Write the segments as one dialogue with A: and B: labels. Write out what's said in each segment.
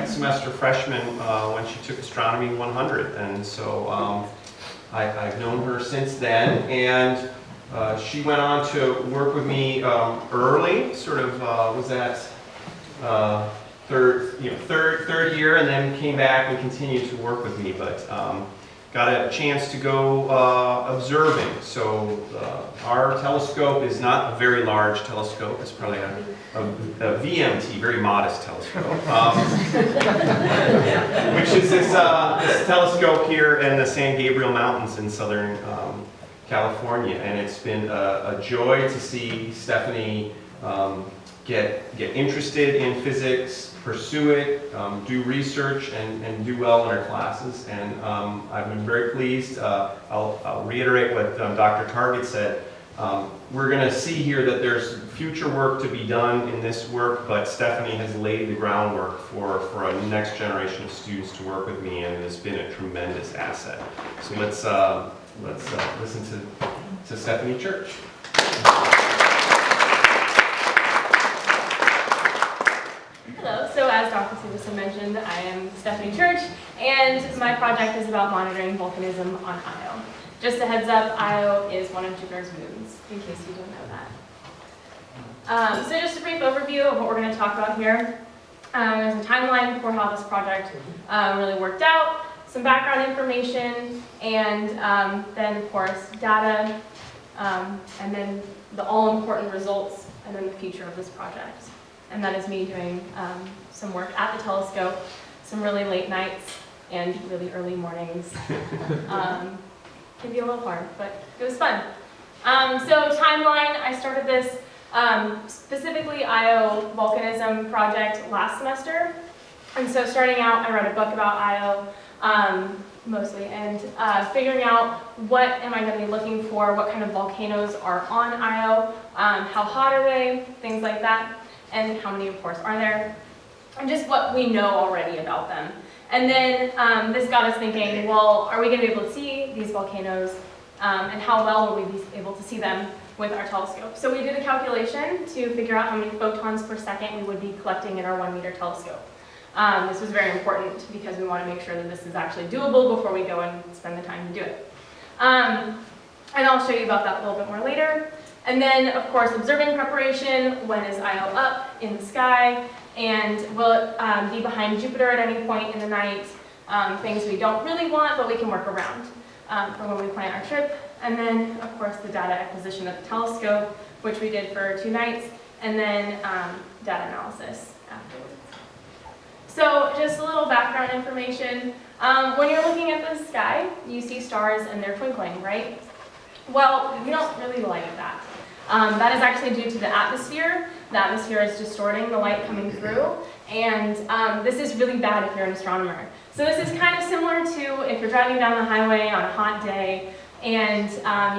A: semester freshman when she took Astronomy 100, and so I've known her since then, and she went on to work with me early, sort of was that third year, and then came back and continued to work with me, but got a chance to go observing. So our telescope is not a very large telescope. It's probably a VMT, very modest telescope, which is this telescope here in the San Gabriel Mountains in Southern California. And it's been a joy to see Stephanie get interested in physics, pursue it, do research, and do well in her classes. And I've been very pleased. I'll reiterate what Dr. Target said. We're going to see here that there's future work to be done in this work, but Stephanie has laid the groundwork for a next generation of students to work with me, and it has been a tremendous asset. So let's listen to Stephanie Church.
B: Hello, so as Dr. Severson mentioned, I am Stephanie Church, and my project is about monitoring volcanism on Io. Just a heads up, Io is one of Jupiter's moons, in case you don't know that. So just a brief overview of what we're going to talk about here. There's a timeline for how this project really worked out, some background information, and then of course data, and then the all-important results, and then the future of this project. And that is me doing some work at the telescope, some really late nights and really early mornings. Can be a little hard, but it was fun. So timeline, I started this specifically Io volcanism project last semester. And so starting out, I read a book about Io mostly, and figuring out what am I going to be looking for, what kind of volcanoes are on Io, how hot are they, things like that. And how many, of course, are there, and just what we know already about them. And then this got us thinking, well, are we going to be able to see these volcanoes, and how well will we be able to see them with our telescope? So we did a calculation to figure out how many photons per second we would be collecting in our 1-meter telescope. This was very important because we want to make sure that this is actually doable before we go and spend the time to do it. And I'll show you about that a little bit more later. And then, of course, observing preparation. When is Io up in the sky? And will it be behind Jupiter at any point in the night? Things we don't really want, but we can work around for when we plan our trip. And then, of course, the data acquisition of the telescope, which we did for 2 nights, and then data analysis afterwards. So just a little background information. When you're looking at the sky, you see stars and they're twinkling, right? Well, we don't really like that. That is actually due to the atmosphere. The atmosphere is distorting the light coming through, and this is really bad if you're an astronomer. So this is kind of similar to if you're driving down the highway on a hot day and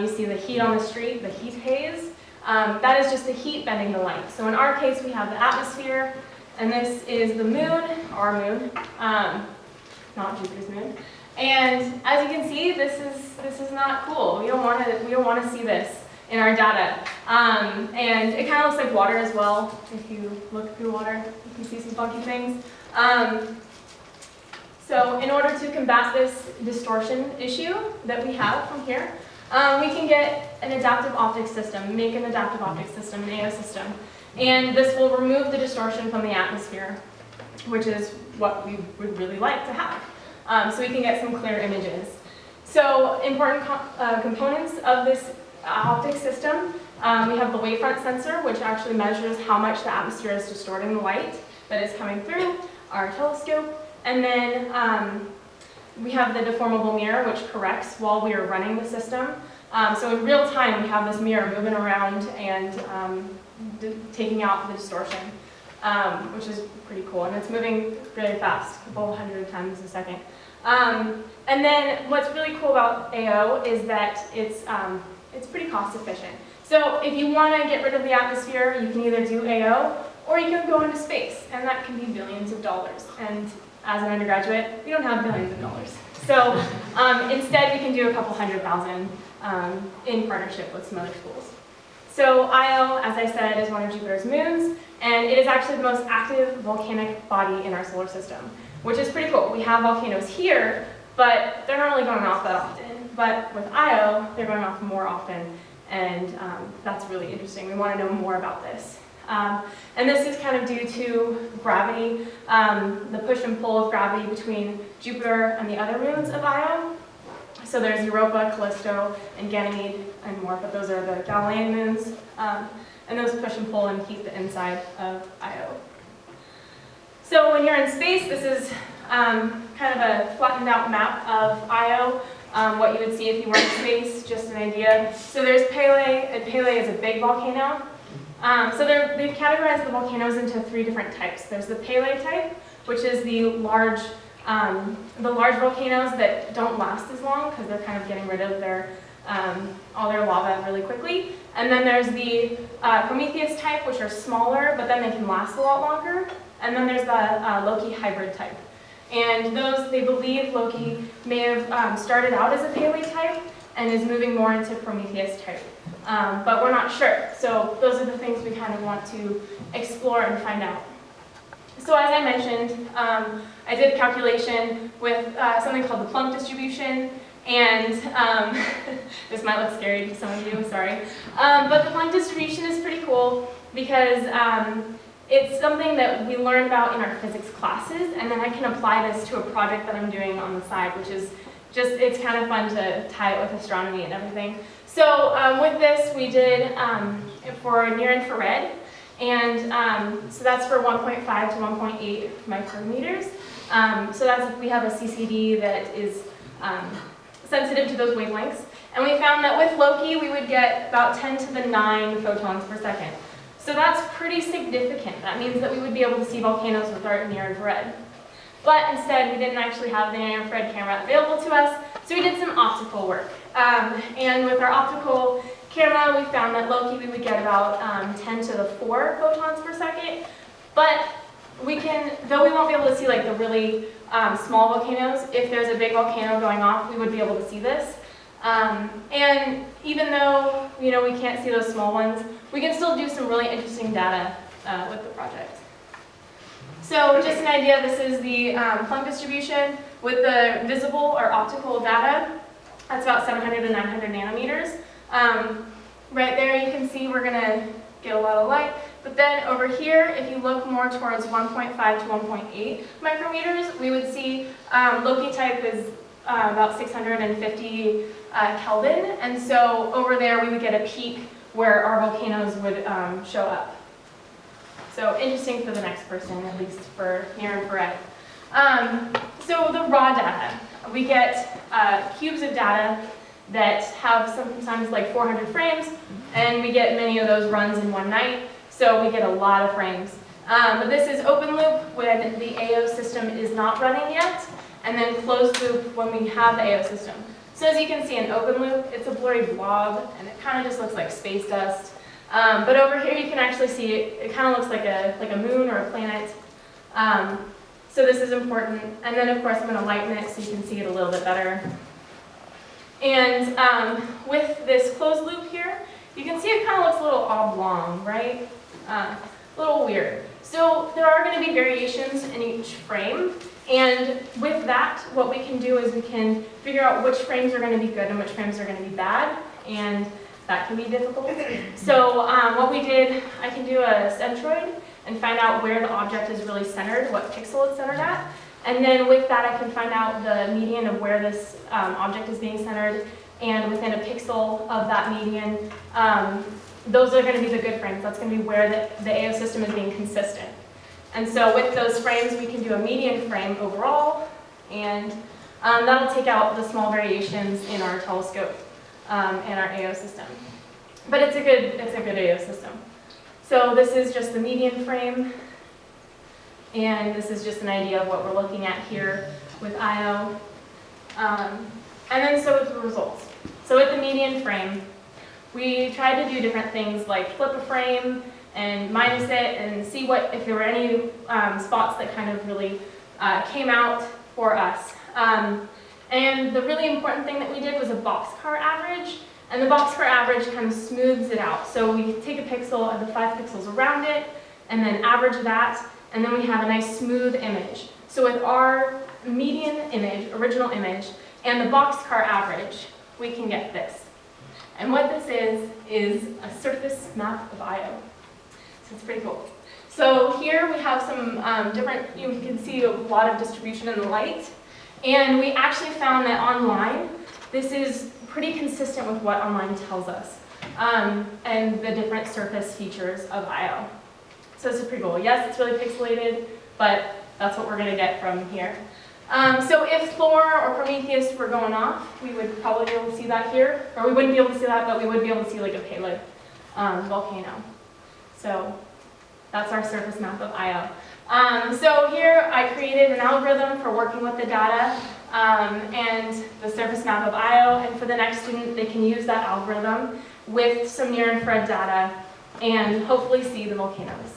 B: you see the heat on the street, the heat haze. That is just the heat bending the light. So in our case, we have the atmosphere, and this is the moon, our moon, not Jupiter's moon. And as you can see, this is not cool. We don't want to see this in our data. And it kind of looks like water as well. If you look through water, you can see some funky things. So in order to combat this distortion issue that we have from here, we can get an adaptive optics system, make an adaptive optics system, an AO system. And this will remove the distortion from the atmosphere, which is what we would really like to have. So we can get some clear images. So important components of this optics system, we have the wavefront sensor, which actually measures how much the atmosphere is distorting the light that is coming through our telescope. And then we have the deformable mirror, which corrects while we are running the system. So in real time, we have this mirror moving around and taking out the distortion, which is pretty cool. And it's moving really fast, a couple hundred times a second. And then what's really cool about AO is that it's pretty cost efficient. So if you want to get rid of the atmosphere, you can either do AO or you can go into space, and that can be billions of dollars. And as an undergraduate, we don't have billions of dollars. So instead, we can do a couple $100,000 in partnership with some other schools. So Io, as I said, is one of Jupiter's moons, and it is actually the most active volcanic body in our solar system, which is pretty cool. We have volcanoes here, but they're not really going off that often. But with Io, they're going off more often, and that's really interesting. We want to know more about this. And this is kind of due to gravity, the push and pull of gravity between Jupiter and the other moons of Io. So there's Europa, Callisto, and Ganymede, and more, but those are the Galilean moons. And those push and pull and heat the inside of Io. So when you're in space, this is kind of a flattened out map of Io, what you would see if you were in space, just an idea. So there's Pele, and Pele is a big volcano. So they've categorized the volcanoes into 3 different types. There's the Pele type, which is the large volcanoes that don't last as long because they're kind of getting rid of all their lava really quickly. And then there's the Prometheus type, which are smaller, but then they can last a lot longer. And then there's the Loki hybrid type. And those, they believe Loki may have started out as a Pele type and is moving more into Prometheus type. But we're not sure. So those are the things we kind of want to explore and find out. So as I mentioned, I did a calculation with something called the Plunk distribution, and this might look scary to some of you, sorry. But the Plunk distribution is pretty cool because it's something that we learn about in our physics classes, and then I can apply this to a project that I'm doing on the side, which is just, it's kind of fun to tie it with astronomy and everything. So with this, we did for near infrared, and so that's for 1.5 to 1.8 micrometers. So that's if we have a CCD that is sensitive to those wavelengths. And we found that with Loki, we would get about 10 to the 9 photons per second. So that's pretty significant. That means that we would be able to see volcanoes with our near infrared. But instead, we didn't actually have the near infrared camera available to us, so we did some optical work. And with our optical camera, we found that Loki, we would get about 10 to the 4 photons per second. But we can, though we won't be able to see like the really small volcanoes, if there's a big volcano going off, we would be able to see this. And even though we can't see those small ones, we can still do some really interesting data with the project. So just an idea, this is the Plunk distribution with the visible or optical data. That's about 700 to 900 nanometers. Right there you can see we're going to get a lot of light. But then over here, if you look more towards 1.5 to 1.8 micrometers, we would see Loki type is about 650 Kelvin. And so over there we would get a peak where our volcanoes would show up. So interesting for the next person, at least for near infrared. So the raw data, we get cubes of data that have sometimes like 400 frames, and we get many of those runs in one night, so we get a lot of frames. But this is open loop when the AO system is not running yet, and then closed loop when we have the AO system. So as you can see in open loop, it's a blurry blob, and it kind of just looks like space dust. But over here you can actually see it kind of looks like a moon or a planet. So this is important. And then of course I'm going to lighten it so you can see it a little bit better. And with this closed loop here, you can see it kind of looks a little oblong, right? A little weird. So there are going to be variations in each frame. And with that, what we can do is we can figure out which frames are going to be good and which frames are going to be bad. And that can be difficult. So what we did, I can do a centroid and find out where the object is really centered, what pixel it's centered at. And then with that, I can find out the median of where this object is being centered. And within a pixel of that median, those are going to be the good frames. That's going to be where the AO system is being consistent. And so with those frames, we can do a median frame overall. And that'll take out the small variations in our telescope and our AO system. But it's a good AO system. So this is just the median frame. And this is just an idea of what we're looking at here with Io. And then so with the results. So with the median frame, we tried to do different things like flip a frame and minus it and see if there were any spots that kind of really came out for us. And the really important thing that we did was a boxcar average. And the boxcar average kind of smooths it out. So we take a pixel of the 5 pixels around it, and then average that, and then we have a nice smooth image. So with our median image, original image, and the boxcar average, we can get this. And what this is a surface map of Io. So it's pretty cool. So here we have some different, you can see a lot of distribution in the light. And we actually found that online, this is pretty consistent with what online tells us, and the different surface features of Io. So this is pretty cool. Yes, it's really pixelated, but that's what we're going to get from here. So if Thor or Prometheus were going off, we would probably be able to see that here. Or we wouldn't be able to see that, but we would be able to see like a Paled volcano. So that's our surface map of Io. So here I created an algorithm for working with the data and the surface map of Io. And for the next student, they can use that algorithm with some near-infrared data and hopefully see the volcanoes.